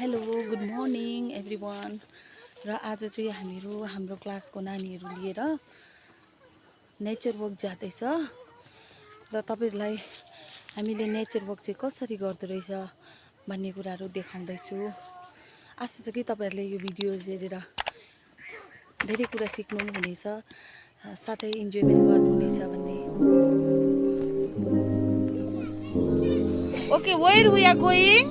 Hello good morning everyone. र आज चाहिँ हामीहरू हाम्रो क्लासको नानीहरू लिएर नेचर वक जाँदैछ र तपाईहरुलाई हामीले नेचर वक चाहिँ कसरी गर्दै रहेछ भन्ने कुराहरू देखाउँदैछु। आशा छ कि तपाईहरुले यो भिडियोज हेरेर धेरै कुरा सिक्नुहुनेछ, साथै इन्जोय पनि गर्नुहुनेछ भन्ने। Okay, where we are going?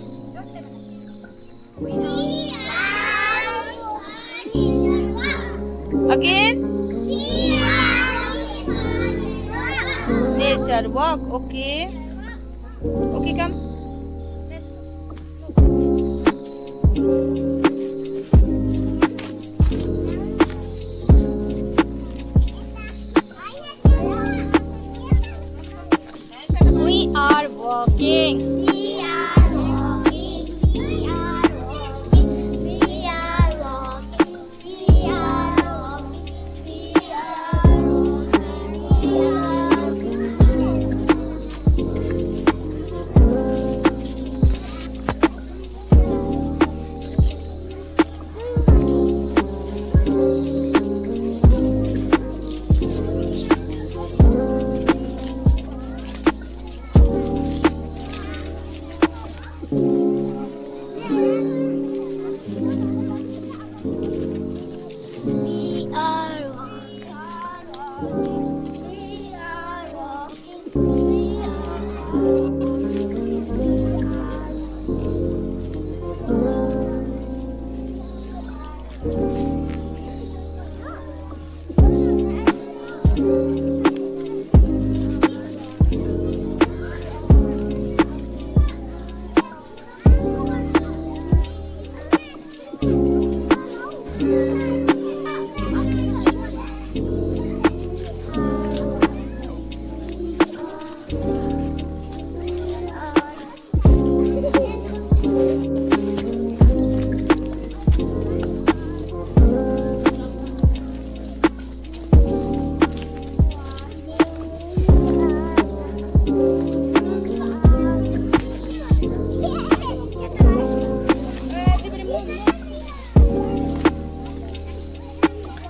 Again? Nature walk. Okay. Okay, come. We are walking.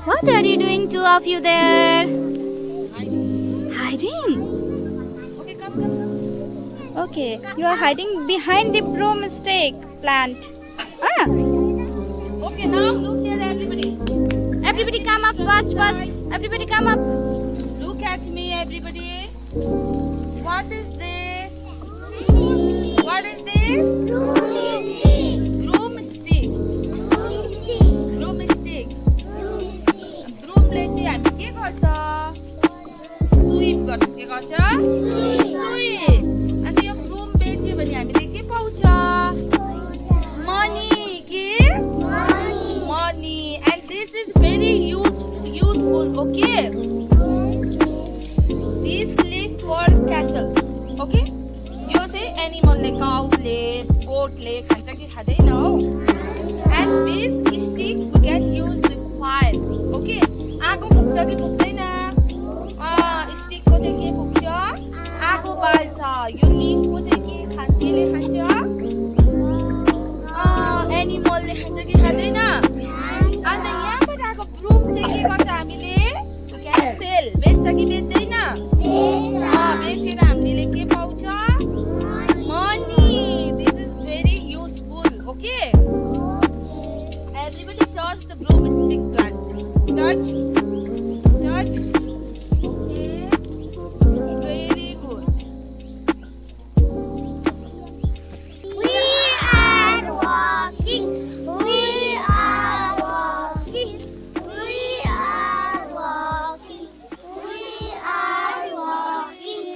What are you doing, two of you there? Hiding? Okay, come. Okay, you are hiding behind the broomstick plant. Ah. Okay, now look here, everybody. Everybody come up first. Everybody come up. Look at me, everybody. What is this? What is this? Broomstick. ब्रुमले चाहिँ हामी के गर्छ? Sweep गर्छ। के गर्छ? Sweep. अनि यो ब्रुम बेच्यो भने हामीले के पाउँछ? मनी। के? Money. And this is very useful. Okay. This leaf for cattle. Okay. यो चाहिँ एनिमलले, काउले, गोटले खान्छ कि खाँदैन हो? And this stick we can use the fire. Okay. आगो फुक्छ कि फुक्दैन? स्टिकको चाहिँ के फुक्छ? आगो बाल्छ। यो लिफको चाहिँ केले खान्छ? एनिमलले खान्छ कि खाँदैन? अन्त यहाँबाट आएको ब्रुम चाहिँ के गर्छ हामीले? सेल बेच्छ कि बेच्दैन? बेचेर हामीले के पाउँछ? Money. This is very useful. Okay, everybody touch the broomstick plant. Touch. Okay. Very good. We are walking. We are walking. We are walking. We are walking.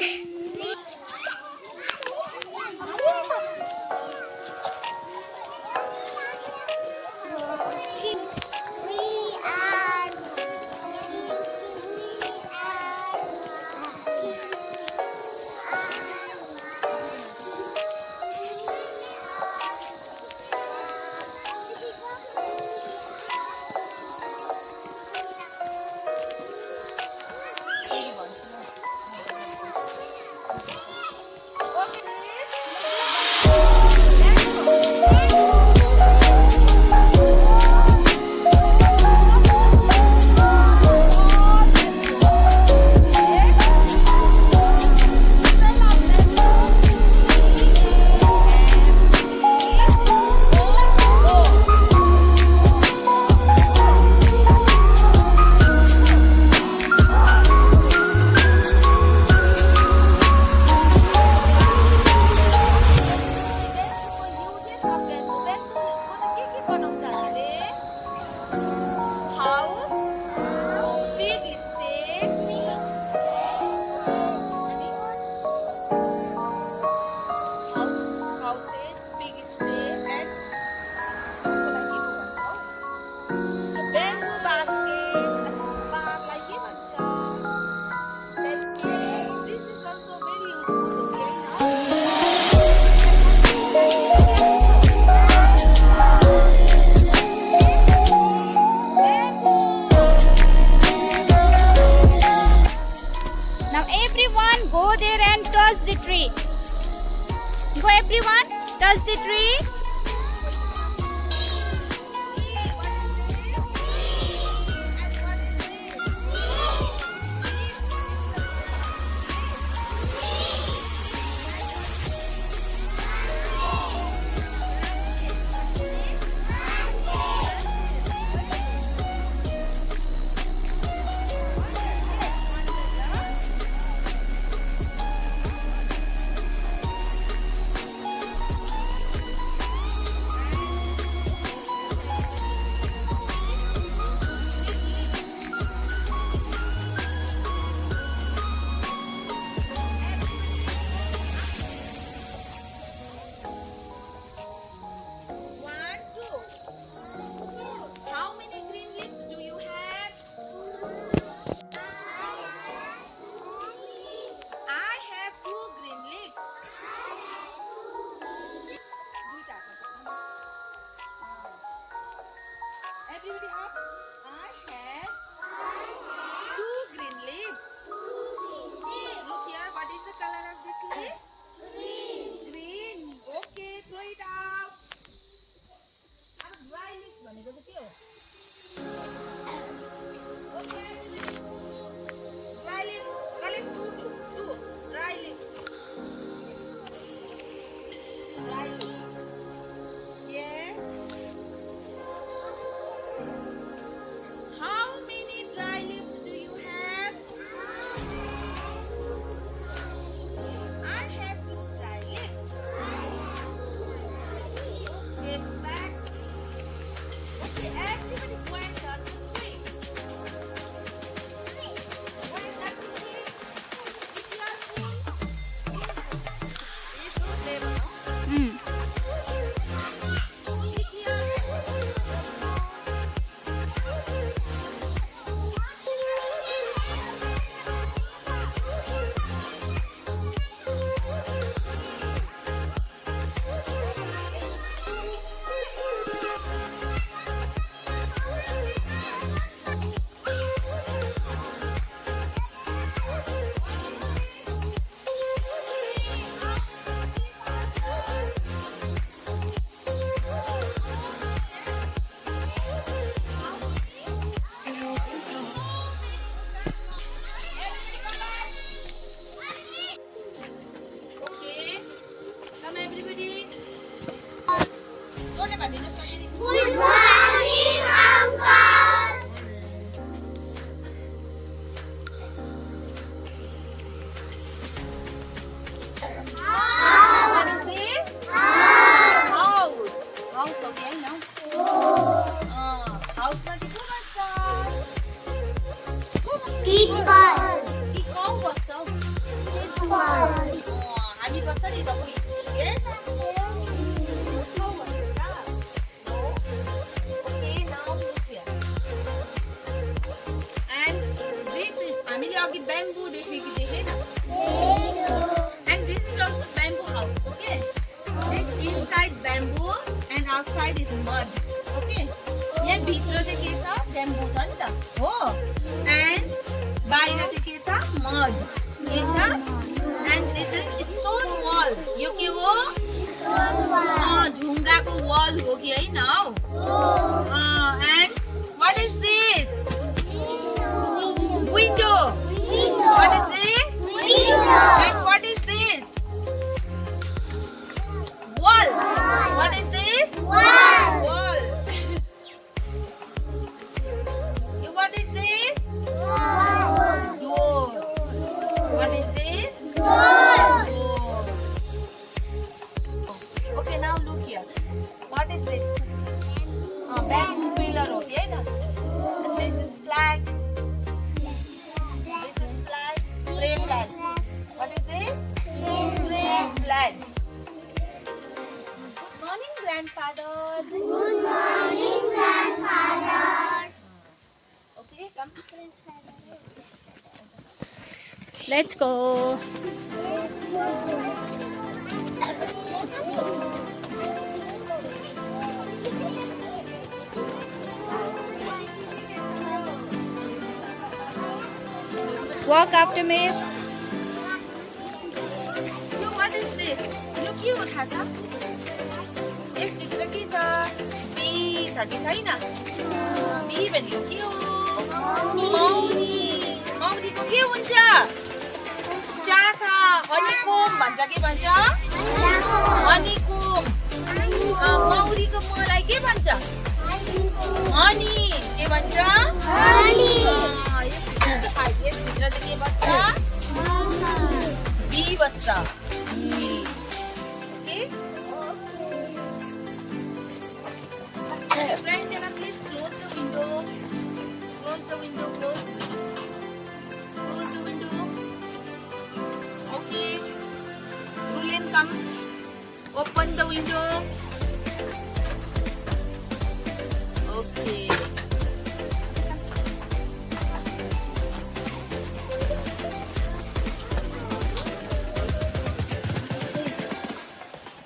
everyone. Touch the tree. Good morning, Uncle. What is this? House. House, okay, now. House मा चाहिँ को बस्छ? People. कि कौ बस्छ? हामी बस्छ नि त उही. Yes? कौ बस्छ त? No. Okay, now look here. And this is हामीले अघि bamboo देखेन? And this is also bamboo house, okay? This inside bamboo and outside is mud, okay? यहाँ भित्र चाहिँ के छ? bamboo छ नि त, हो? And बाहिर चाहिँ के छ? mud, के छ? And this is stone wall. यो के हो? ढुङ्गाको wall हो कि हैन हौ? And what is this? Window. What is this? And what is this? Wall. What is this? Wall. What is this? Door. What is this? Door. Okay, now look here. What is this? Bamboo pillar, okay? And this is flag. This is flag. Pray flag. What is this? Pray flag. Good morning, grandfathers. Good morning, grandfathers. Okay, come. Let's go. Walk after Miss. You, what is this? Look के हो थाहा छ? यसभित्र के छ? B छ कि छैन? B भनेको के हो? मौरी। मौरीको के हुन्छ? चाखा। हनीकोम भन्छ। के भन्छ? हनीकोम। मौरीको मलाई के भन्छ? हनी। के भन्छ? यसभित्र चाहिँ के बस्छ? बी बस्छ। Okay? Friends, please close the window. Close the window. Close the window. Okay. Julian, come. Open the window. Okay.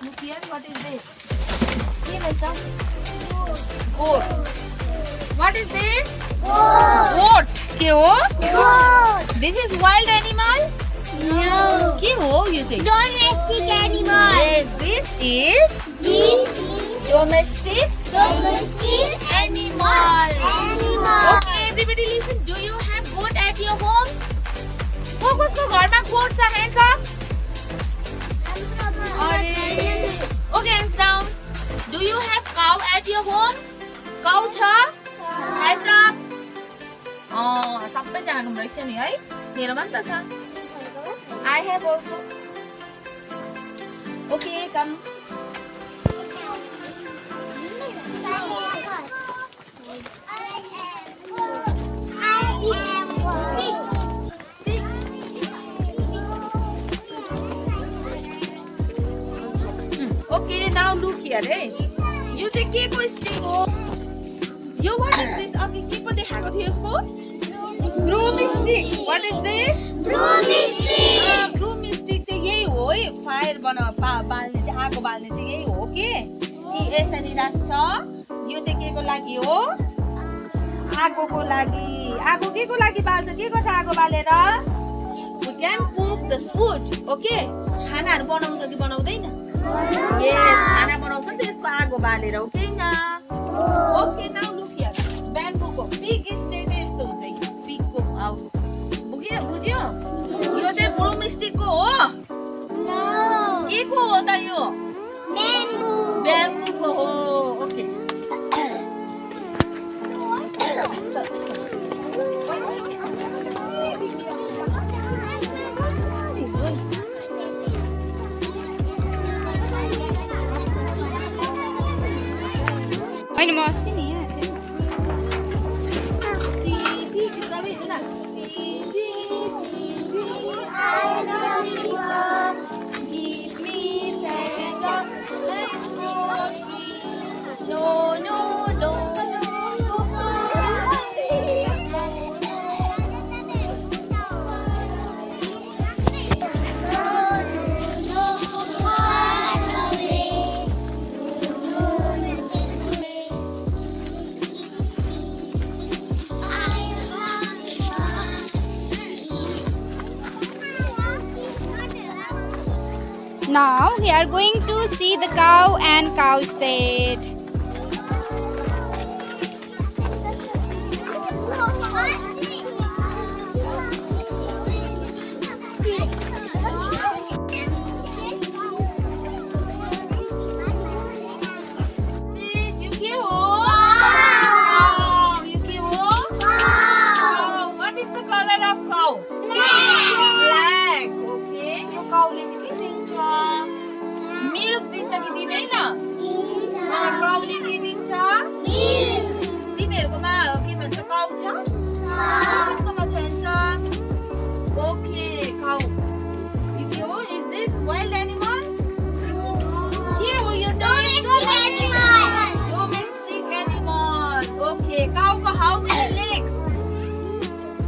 Look here. What is this? Here is a goat. What is this? Goat. के हो? This is wild animal? No. के हो यो चाहिँ? Domestic animal. Yes, this is domestic animal. Okay, everybody listen. Do you have goat at your home? कसको घरमा goat छ? Hands up. Okay, hands down. Do you have cow at your home? Cow छ? Hands up. सबै जानु रहेछ नि है? मेरोमा नि त छ. I have also. Okay, come. Okay, now look here, hey. यो चाहिँ के को स्टिक हो? यो what is this? Okay, के को देखाएको थियो यसको? Broomstick. What is this? Broomstick. Broomstick चाहिँ यही हो है. फायर बाल्ने चाहिँ आगो बाल्ने चाहिँ यही हो के? यसरी राख्छ. यो चाहिँ के को लागि हो? आगोको लागि. आगो के को लागि बाल्छ? के गर्छ आगो बालेर? We can cook the food. Okay? खानाहरु बनाउँछ कि बनाउँदैन? Yes, खाना बनाउँछ नि त यसको आगो बालेर. ओके न? Okay, now look here. ब्याम्बूको बिग स्टिक यस्तो हुन्छ. स्टिकको हाउस. बुझ्यो? यो चाहिँ ब्रुमस्टिकको हो? के को हो त यो? ब्याम्बूको हो. ओके. होइन म अस्ति नि Now we are going to see the cow and cow shed. तिमीहरुकोमा के भन्छ काउ छ? कसकोमा छैन? Okay, cow. यो हो, is this wild animal? के हो यो चाहिँ? Domestic animal. Okay, cow को how many legs?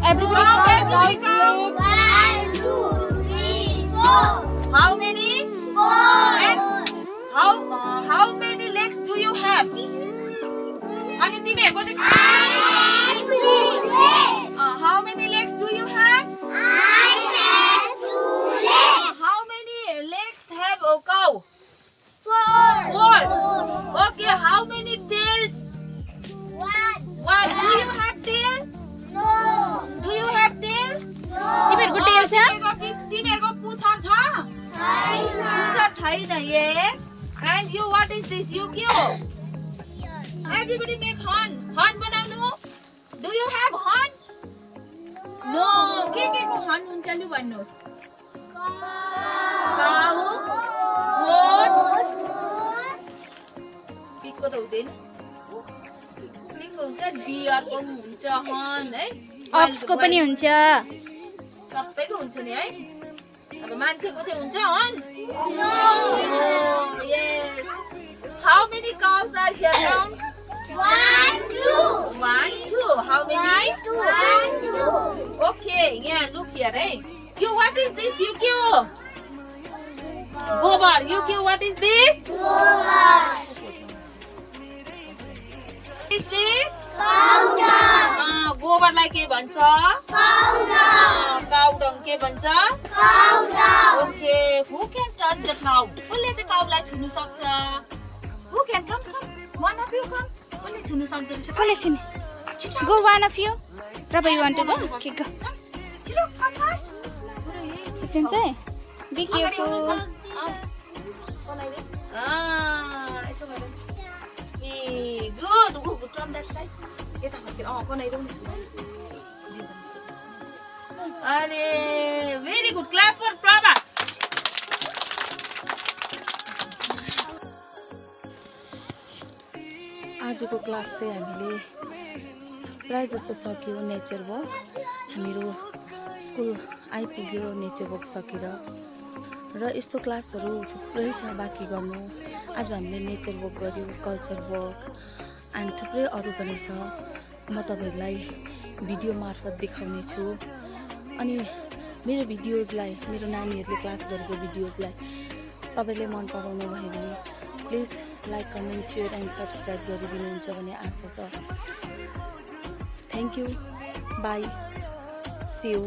Everybody count cow's legs. 1, 2, 3, 4. How many? 4. And how many legs do you have? अनि तिमीहरुको चाहिँ I have 2 legs. how many legs do you have? I have 2 legs. How many legs have a cow? Four. Okay, how many tails? One. Do you have tail? No. Do you have tail? No. तिमीहरूको tell छ तिमीहरूको पुच्छर छ? पुच्छर छैन. Yes. And you, what is this? You के हो? Everybody make horn. Horn बनाउनु. Do you have horn? No. के को horn हुन्छ लु भन्नुहोस्. Cow. Goat. Pig को त हुँदैन. Pig को हुन्छ, deer को हुन्छ horn है. Ox को पनि हुन्छ सबैको हुन्छ नि है. अब मान्छेको चाहिँ हुन्छ horn? No. Yes. How many cows are here now? 1, 2. 1, 2. How many? 1, 2. Okay, yeah, look here, eh? You, what is this? You kyo? Gobar. You kyo, what is this? Gobar. What is this? Cow dung. गोबरलाई के भन्छ? Cow dung. Cow डङ के भन्छ? Cow dung. Okay, who can touch the cow? कसले चाहिँ काउलाई छुनु सक्छ? Who can come? One of you come. कसले छुनु सक्दो रहेछ? कसले छिन् Go one of you Prabha, you want to go? Okay, go छिटो, come fast. चिप्लिन्छ है Be careful यसो गरेर. ए, good. From that side. यता फर्केर बनाइदेऊ न. अरे, very good. Clap for Prabha. आजको क्लास चाहिँ हामीले प्राय जस्तो सक्यो नेचर वक. हामीहरू स्कुल आइपुग्यो नेचर वक सकेर. र यस्तो क्लासहरू थुप्रै छ बाँकी गर्नु. आज हामीले नेचर वक गर्यो, कल्चर वक अनि थुप्रै अरू पनि छ. म तपाईहरुलाई भिडियो मार्फत देखाउने छु. अनि मेरो भिडियोजलाई, मेरो नानीहरूले क्लास गरेको भिडियोजलाई तपाईले मन पराउनु भयो भने please like, comment, share and subscribe गरिदिनुहुन्छ भन्ने आशा छ. Thank you. Bye. See you.